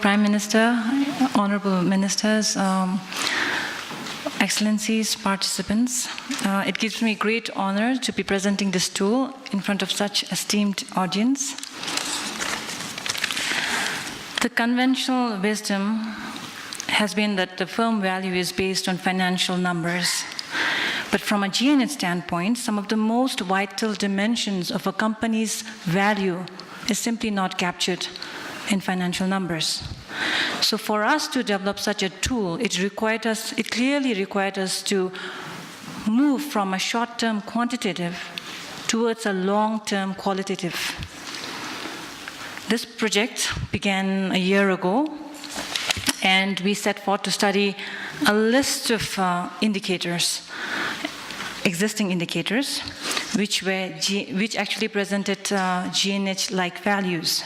Prime Minister, Honorable Ministers, Excellencies, participants. It gives me great honor to be presenting this tool in front of such esteemed audience. The conventional wisdom has been that the firm value is based on financial numbers. But from a GNH standpoint, some of the most vital dimensions of a company's value is simply not captured in financial numbers. So for us to develop such a tool, it clearly required us to move from a short-term quantitative towards a long-term qualitative. This project began a year ago, and we set forth to study a list of existing indicators, which actually presented GNH-like values.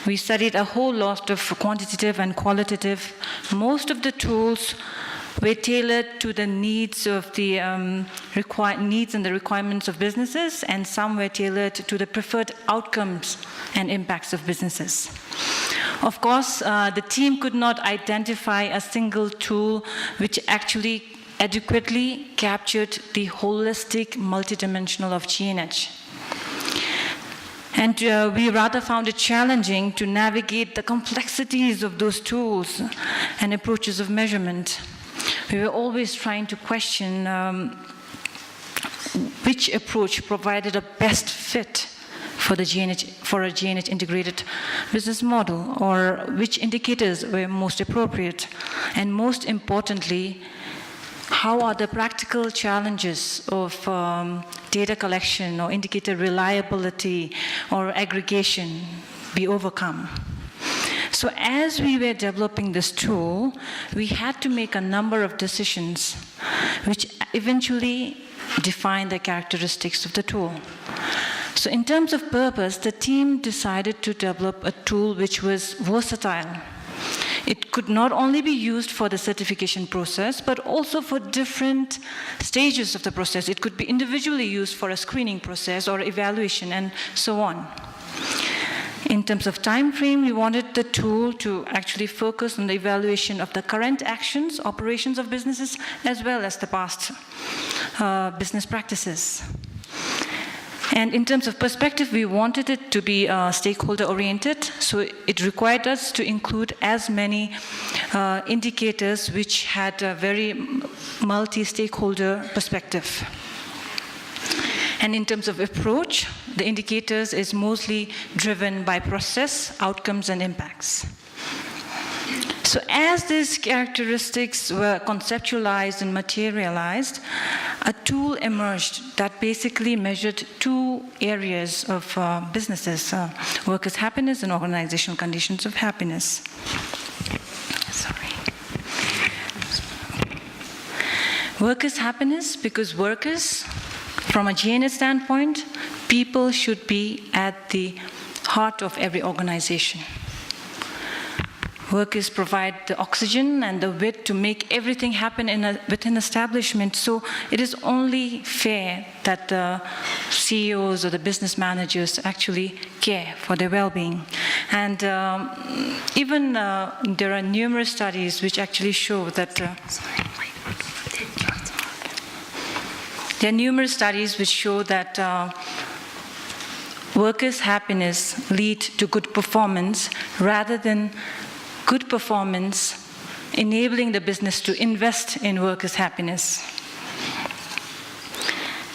We studied a whole lot of quantitative and qualitative. Most of the tools were tailored to the needs of the needs and the requirements of businesses, and some were tailored to the preferred outcomes and impacts of businesses. Of course, the team could not identify a single tool which actually adequately captured the holistic multidimensional of GNH. And we rather found it challenging to navigate the complexities of those tools and approaches of measurement. We were always trying to question which approach provided a best fit for a GNH integrated business model, or which indicators were most appropriate, and most importantly, how are the practical challenges of data collection or indicator reliability or aggregation be overcome. So as we were developing this tool, we had to make a number of decisions which eventually defined the characteristics of the tool. So in terms of purpose, the team decided to develop a tool which was versatile. It could not only be used for the certification process, but also for different stages of the process. It could be individually used for a screening process or evaluation and so on. In terms of time frame, we wanted the tool to actually focus on the evaluation of the current actions, operations of businesses, as well as the past business practices. And in terms of perspective, we wanted it to be stakeholder-oriented, so it required us to include as many indicators which had a very multi-stakeholder perspective. And in terms of approach, the indicators is mostly driven by process, outcomes, and impacts. So as these characteristics were conceptualized and materialized, a tool emerged that basically measured two areas of businesses, workers' happiness and organizational conditions of happiness. Workers' happiness, because workers, from a GNH standpoint, people should be at the heart of every organization. Workers provide the oxygen and the wit to make everything happen within establishment. So it is only fair that the CEOs or the business managers actually care for their well-being. And even there are numerous studies which actually show that workers' happiness lead to good performance rather than good performance enabling the business to invest in workers' happiness.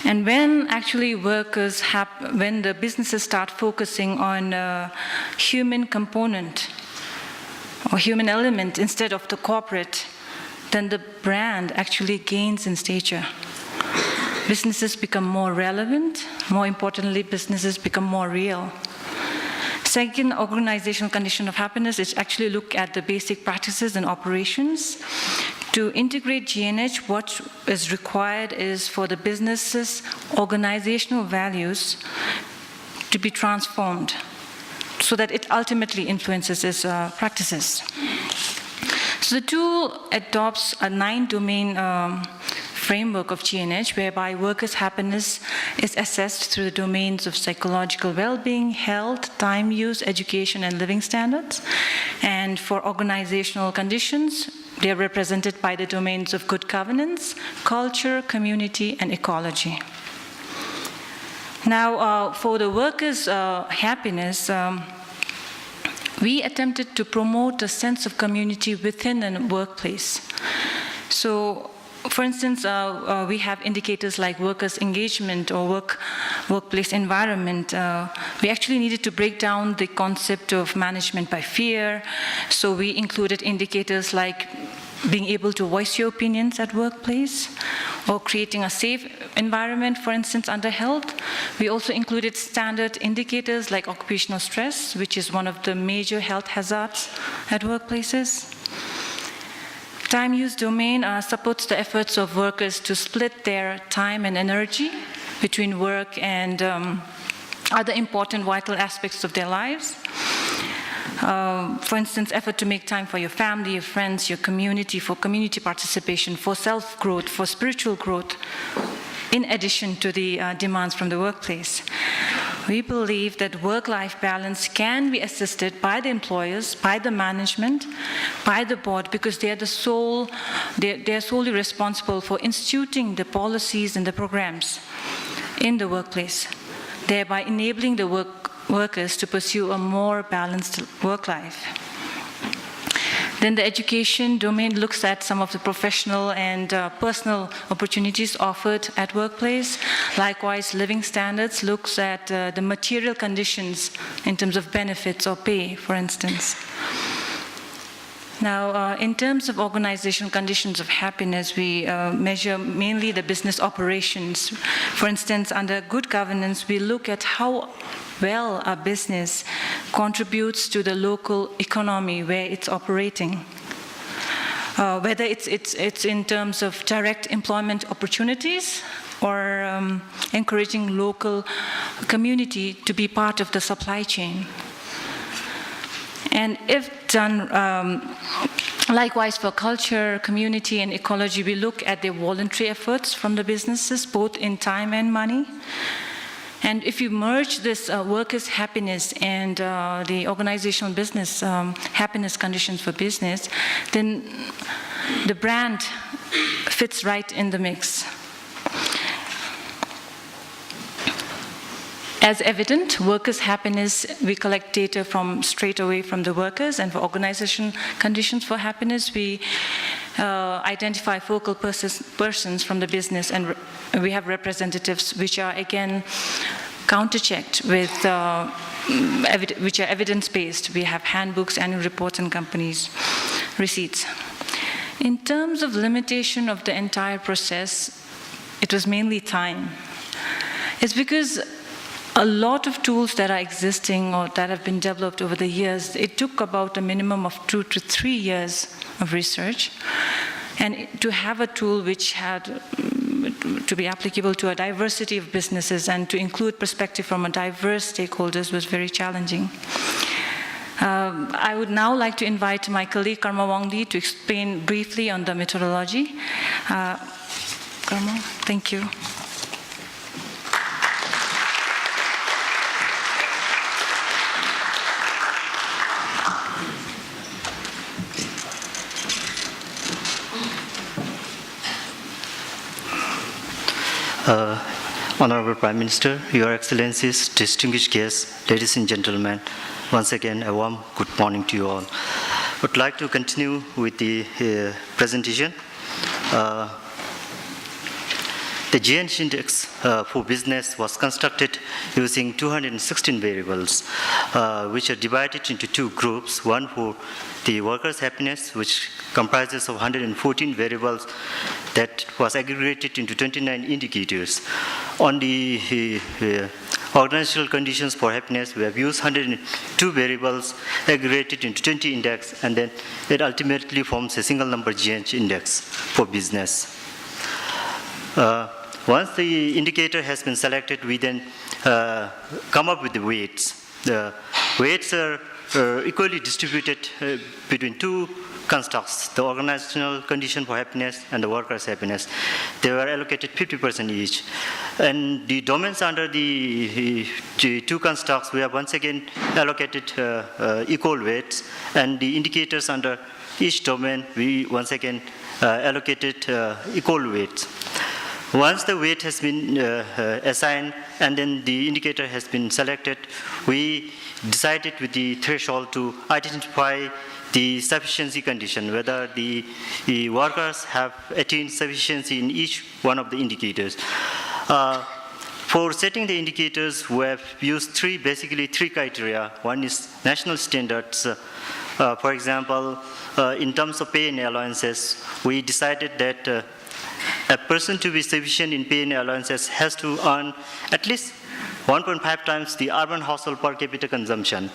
And when actually when the businesses start focusing on human component or human element instead of the corporate, then the brand actually gains in stature. Businesses become more relevant. More importantly, businesses become more real. Second, organizational condition of happiness is actually look at the basic practices and operations. To integrate GNH, what is required is for the business's organizational values to be transformed so that it ultimately influences its practices. So the tool adopts a 9-domain framework of GNH, whereby workers' happiness is assessed through the domains of psychological well-being, health, time use, education, and living standards. And for organizational conditions, they are represented by the domains of good governance, culture, community, and ecology. Now, for the workers' happiness, we attempted to promote a sense of community within a workplace. So, for instance, we have indicators like workers' engagement or workplace environment. We actually needed to break down the concept of management by fear. So we included indicators like being able to voice your opinions at workplace, or creating a safe environment, for instance, under health. We also included standard indicators like occupational stress, which is one of the major health hazards at workplaces. Time use domain supports the efforts of workers to split their time and energy between work and other important vital aspects of their lives. For instance, effort to make time for your family, your friends, your community, for community participation, for self-growth, for spiritual growth, in addition to the demands from the workplace. We believe that work-life balance can be assisted by the employers, by the management, by the board, because they are they're solely responsible for instituting the policies and the programs in the workplace, thereby enabling the workers to pursue a more balanced work life. Then the education domain looks at some of the professional and personal opportunities offered at workplace. Likewise, living standards looks at the material conditions in terms of benefits or pay, for instance. Now, in terms of organizational conditions of happiness, we measure mainly the business operations. For instance, under good governance, we look at how well a business contributes to the local economy where it's operating. Whether it's in terms of direct employment opportunities or encouraging local community to be part of the supply chain. And if done, likewise for culture, community, and ecology, we look at the voluntary efforts from the businesses, both in time and money. And if you merge this workers' happiness and the organizational business happiness conditions for business, then the brand fits right in the mix. As evident, workers' happiness, we collect data straight away from the workers, and for organization conditions for happiness, we identify focal persons from the business, and we have representatives which are again counter-checked with which are evidence-based. We have handbooks, annual reports, and companies' receipts. In terms of limitation of the entire process, it was mainly time. It's because a lot of tools that are existing or that have been developed over the years, it took about a minimum of 2 to 3 years of research. And to have a tool which had to be applicable to a diversity of businesses and to include perspective from a diverse stakeholders was very challenging. I would now like to invite my colleague Karma Wangdi to explain briefly on the methodology. Karma, thank you. Honorable Prime Minister, Your Excellencies, distinguished guests, ladies and gentlemen, once again a warm good morning to you all. I would like to continue with the presentation. The GNH index for business was constructed using 216 variables, which are divided into two groups, one for the workers' happiness, which comprises of 114 variables that was aggregated into 29 indicators. On the organizational conditions for happiness, we have used 102 variables aggregated into 20 index, and then it ultimately forms a single number GNH index for business. Once the indicator has been selected, we then come up with the weights. The weights are equally distributed between two constructs, the organizational condition for happiness and the workers' happiness. They were allocated 50% each. And the domains under the two constructs, we have once again allocated equal weights, and the indicators under each domain, we once again allocated equal weights. Once the weight has been assigned and then the indicator has been selected, we decided with the threshold to identify the sufficiency condition, whether the workers have attained sufficiency in each one of the indicators. For setting the indicators, we have used basically three criteria. One is national standards. For example, in terms of pay and allowances, we decided that a person to be sufficient in pay and allowances has to earn at least 1.5 times the urban household per capita consumption.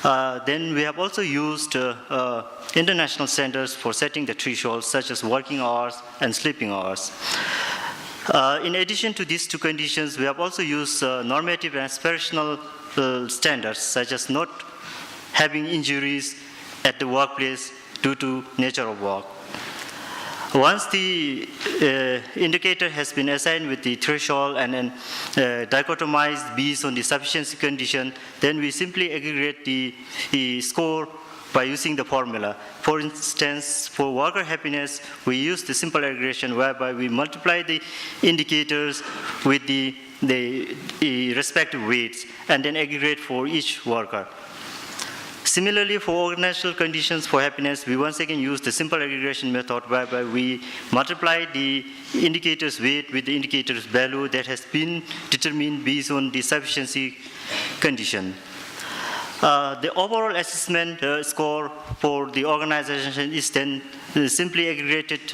Then we have also used international standards for setting the thresholds, such as working hours and sleeping hours. In addition to these two conditions, we have also used normative and aspirational standards, such as not having injuries at the workplace due to nature of work. Once the indicator has been assigned with the threshold and then dichotomized based on the sufficiency condition, then we simply aggregate the score by using the formula. For instance, for worker happiness, we use the simple aggregation whereby we multiply the indicators with the respective weights and then aggregate for each worker. Similarly, for organizational conditions for happiness, we once again use the simple aggregation method whereby we multiply the indicator's weight with the indicator's value that has been determined based on the sufficiency condition. The overall assessment score for the organization is then simply aggregated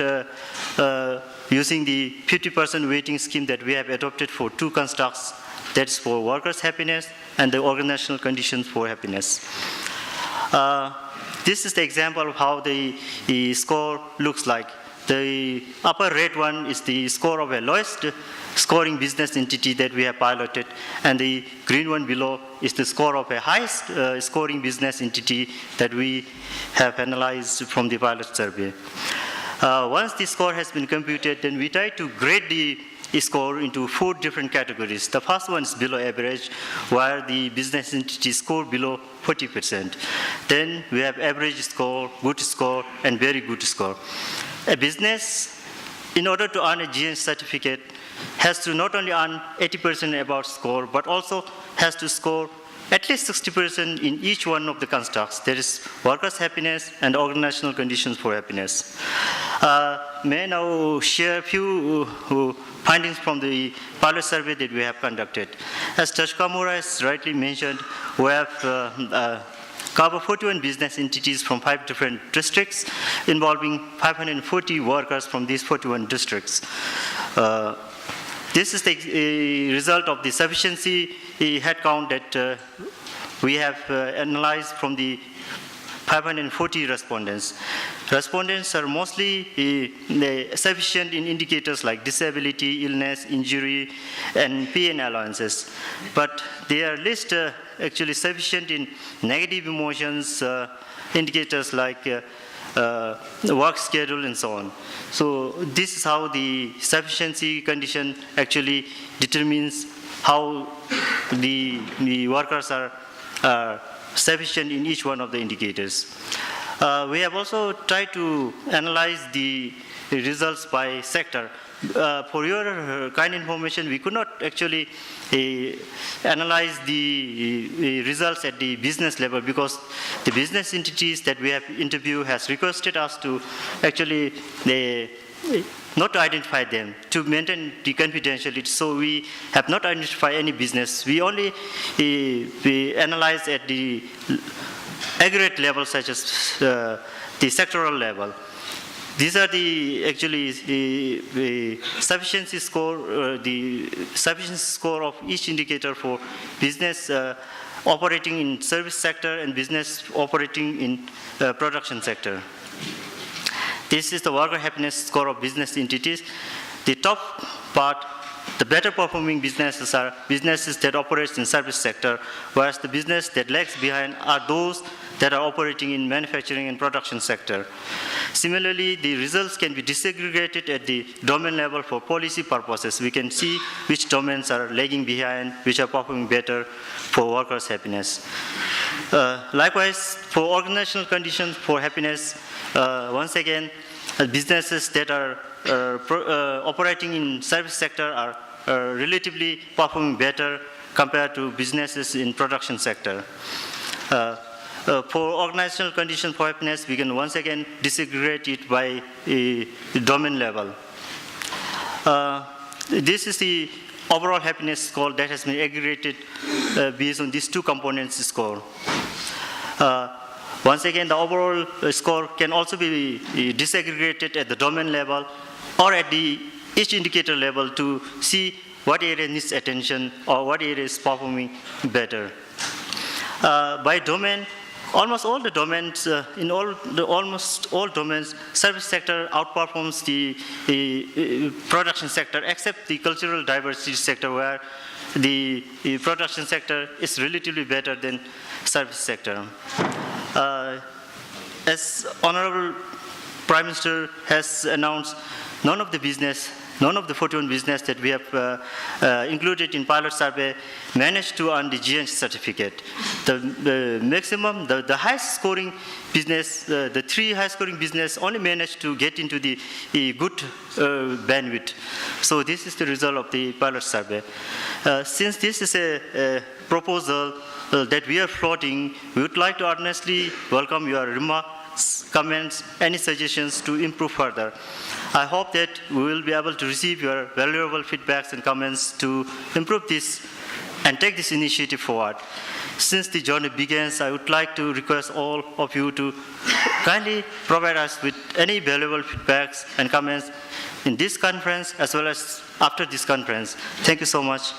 using the 50% weighting scheme that we have adopted for two constructs, that's for workers' happiness and the organizational conditions for happiness. This is the example of how the score looks like. The upper red one is the score of a lowest scoring business entity that we have piloted, and the green one below is the score of a highest scoring business entity that we have analyzed from the pilot survey. Once the score has been computed, then we try to grade the score into 4 different categories. The first one is below average, where the business entity score below 40%. Then we have average score, good score, and very good score. A business, in order to earn a GNH certificate, has to not only earn 80% about score, but also has to score at least 60% in each one of the constructs. There is workers' happiness and organizational conditions for happiness. May I now share a few findings from the pilot survey that we have conducted. As Tashkamura has rightly mentioned, we have covered 41 business entities from 5 different districts, involving 540 workers from these 41 districts. This is the result of the sufficiency headcount that we have analyzed from the 540 respondents. Respondents are mostly sufficient in indicators like disability, illness, injury, and pay and allowances. But they are least actually sufficient in negative emotions, indicators like work schedule and so on. So this is how the sufficiency condition actually determines how the workers are sufficient in each one of the indicators. We have also tried to analyze the results by sector. For your kind information, we could not actually analyze the results at the business level because the business entities that we have interviewed has requested us to actually not to identify them, to maintain the confidentiality. So we have not identified any business. We only we analyze at the aggregate level, such as the sectoral level. These are the sufficiency score, the sufficiency score of each indicator for business operating in service sector and business operating in production sector. This is the worker happiness score of business entities. The top part, The better performing businesses are businesses that operate in service sector, whereas the business that lags behind are those that are operating in manufacturing and production sector. Similarly, the results can be disaggregated at the domain level for policy purposes. We can see which domains are lagging behind, which are performing better for workers' happiness. Likewise, for organizational conditions for happiness, once again, businesses that are operating in service sector are relatively performing better compared to businesses in production sector. For organizational conditions for happiness, we can once again disaggregate it by a domain level. This is the overall happiness score that has been aggregated based on these two components score. Once again, the overall score can also be disaggregated at the domain level or at the each indicator level to see what area needs attention or what area is performing better. By domain, almost all the domains, almost all domains, service sector outperforms the production sector, except the cultural diversity sector, where the production sector is relatively better than service sector. As Honorable Prime Minister has announced, none of the 41 business that we have included in pilot survey managed to earn the GNH certificate. The maximum, the highest scoring business, the 3 high scoring business only managed to get into the good bandwidth. So this is the result of the pilot survey. Since this is a proposal that we are floating, we would like to earnestly welcome your remarks, comments, any suggestions to improve further. I hope that we will be able to receive your valuable feedbacks and comments to improve this and take this initiative forward. Since the journey begins, I would like to request all of you to kindly provide us with any valuable feedbacks and comments in this conference as well as after this conference. Thank you so much.